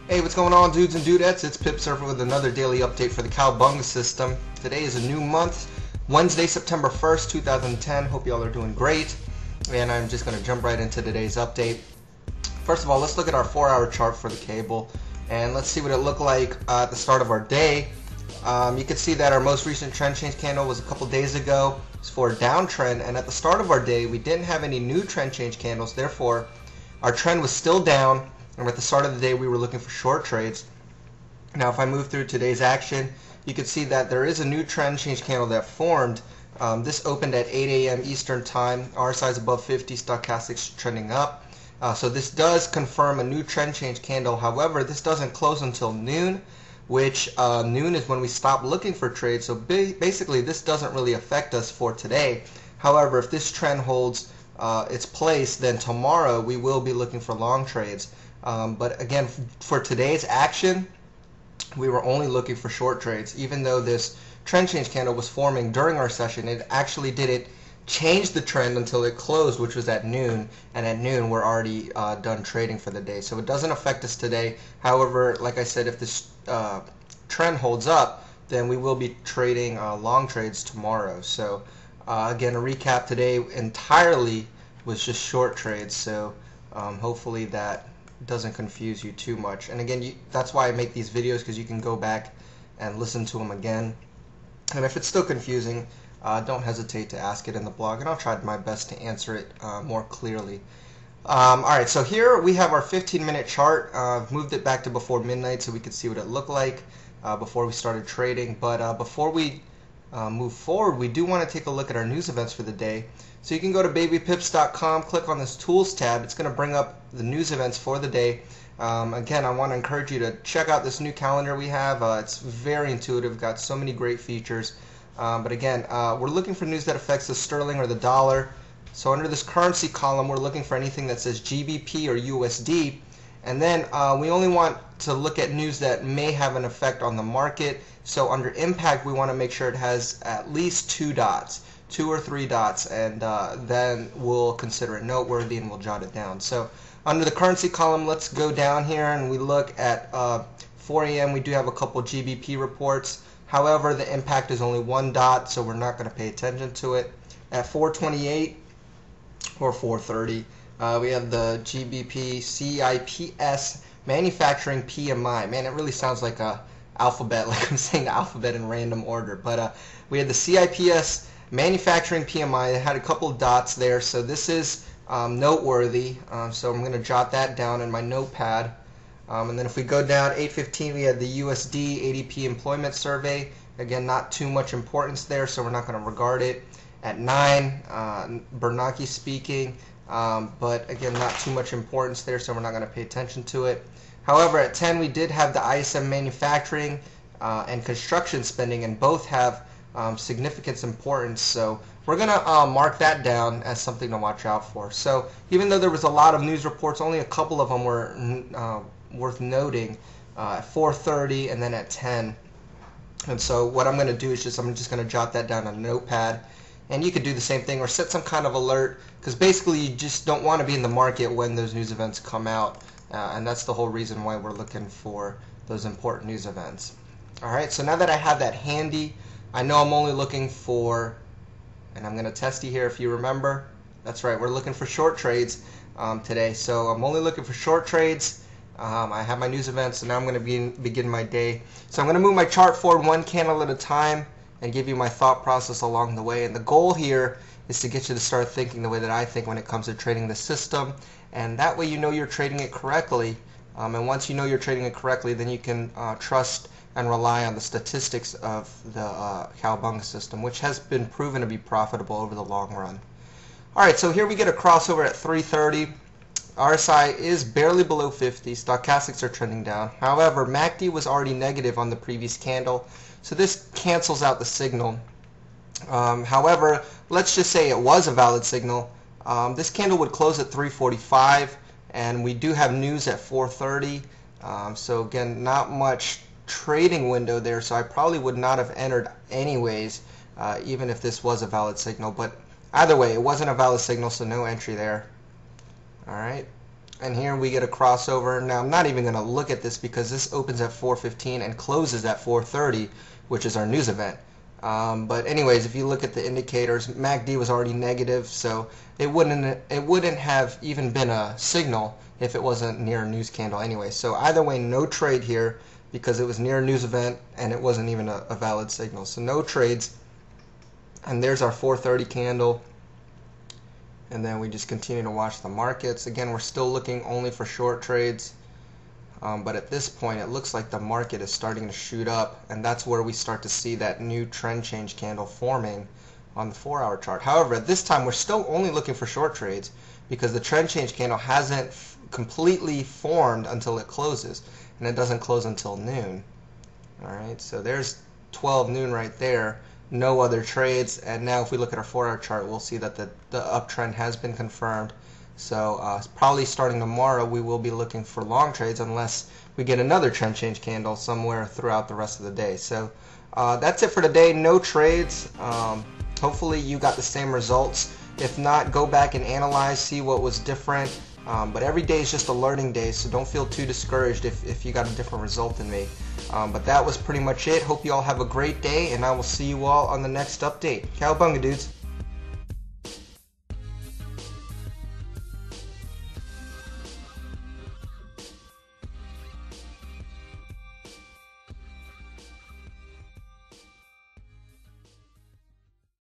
Hey, what's going on, dudes and dudettes? It's Pip Surfer with another daily update for the Cowabunga system. Today is a new month, Wednesday, September 1st, 2010. Hope y'all are doing great. And I'm just going to jump right into today's update. First of all, let's look at our 4-hour chart for the cable. And let's see what it looked like at the start of our day. You can see that our most recent trend change candle was a couple days ago. It's for a downtrend. And at the start of our day, we didn't have any new trend change candles. Therefore, our trend was still down. And at the start of the day, we were looking for short trades. Now, if I move through today's action, you can see that there is a new trend change candle that formed. This opened at 8 a.m. Eastern Time. RSI is above 50, stochastics trending up. So this does confirm a new trend change candle. However, this doesn't close until noon, which noon is when we stop looking for trades. So basically, this doesn't really affect us for today. However, if this trend holds its place, then tomorrow we will be looking for long trades. But again, for today's action, we were only looking for short trades. Even though this trend change candle was forming during our session, it actually didn't change the trend until it closed, which was at noon. And at noon, we're already done trading for the day. So it doesn't affect us today. However, like I said, if this trend holds up, then we will be trading long trades tomorrow. So again, a recap today entirely was just short trades. So hopefully that doesn't confuse you too much. And again, that's why I make these videos, because you can go back and listen to them again. And if it's still confusing, don't hesitate to ask it in the blog, and I'll try my best to answer it more clearly. Alright, so here we have our 15-minute chart. I've moved it back to before midnight so we could see what it looked like before we started trading. But before we move forward, we do want to take a look at our news events for the day. So you can go to babypips.com, click on this tools tab. It's going to bring up the news events for the day. Again, I want to encourage you to check out this new calendar we have. It's very intuitive, got so many great features. But again, we're looking for news that affects the sterling or the dollar. So under this currency column, we're looking for anything that says GBP or USD. And then we only want to look at news that may have an effect on the market. So under impact, we want to make sure it has at least 2 dots. 2 or 3 dots, and then we'll consider it noteworthy and we'll jot it down. So under the currency column, let's go down here and we look at 4 a.m. We do have a couple GBP reports. However, the impact is only 1 dot, so we're not going to pay attention to it. At 4:28 or 4:30, we have the GBP CIPS manufacturing PMI. Man, it really sounds like a alphabet, like I'm saying the alphabet in random order. But we had the CIPS manufacturing PMI. It had a couple of dots there, so this is noteworthy. So I'm going to jot that down in my notepad. And then if we go down, 8:15, we had the USD ADP employment survey. Again, not too much importance there, so we're not going to regard it. At 9, Bernanke speaking, but again, not too much importance there, so we're not going to pay attention to it. However, at 10, we did have the ISM manufacturing and construction spending, and both have significance importance, so we're going to mark that down as something to watch out for. So even though there was a lot of news reports, only a couple of them were worth noting, at 4:30 and then at 10. And so what I'm going to do is I'm just going to jot that down on a notepad, and you could do the same thing or set some kind of alert, because basically you just don't want to be in the market when those news events come out, and that's the whole reason why we're looking for those important news events. Alright, so now that I have that handy, I know I'm only looking for, and I'm going to test you here if you remember. That's right, we're looking for short trades today. So I'm only looking for short trades. I have my news events, so now I'm going to begin my day. So I'm going to move my chart forward 1 candle at a time and give you my thought process along the way. And the goal here is to get you to start thinking the way that I think when it comes to trading the system. And that way you know you're trading it correctly. And once you know you're trading it correctly, then you can trust and rely on the statistics of the Cowabunga system, which has been proven to be profitable over the long run. Alright, so here we get a crossover at 3:30. RSI is barely below 50. Stochastics are trending down. However, MACD was already negative on the previous candle, so this cancels out the signal. However, let's just say it was a valid signal. This candle would close at 3:45, and we do have news at 4:30. So again, not much trading window there, so I probably would not have entered anyways, even if this was a valid signal. But either way, it wasn't a valid signal, so no entry there. Alright, and here we get a crossover. Now I'm not even going to look at this because this opens at 4:15 and closes at 4:30, which is our news event. But anyways, if you look at the indicators, MACD was already negative, so it wouldn't have even been a signal if it wasn't near a news candle anyway. So either way, no trade here because it was near a news event and it wasn't even a valid signal. So no trades. And there's our 4:30 candle. And then we just continue to watch the markets. Again, we're still looking only for short trades. But at this point, it looks like the market is starting to shoot up, and that's where we start to see that new trend change candle forming on the 4-hour chart. However, at this time, we're still only looking for short trades because the trend change candle hasn't completely formed until it closes, and it doesn't close until noon. All right, so there's 12 noon right there. No other trades, and now if we look at our 4-hour chart, we'll see that the uptrend has been confirmed. So probably starting tomorrow, we will be looking for long trades unless we get another trend change candle somewhere throughout the rest of the day. So that's it for today. No trades. Hopefully you got the same results. If not, go back and analyze, see what was different. But every day is just a learning day, so don't feel too discouraged if you got a different result than me. But that was pretty much it. Hope you all have a great day, and I will see you all on the next update. Cowabunga, dudes.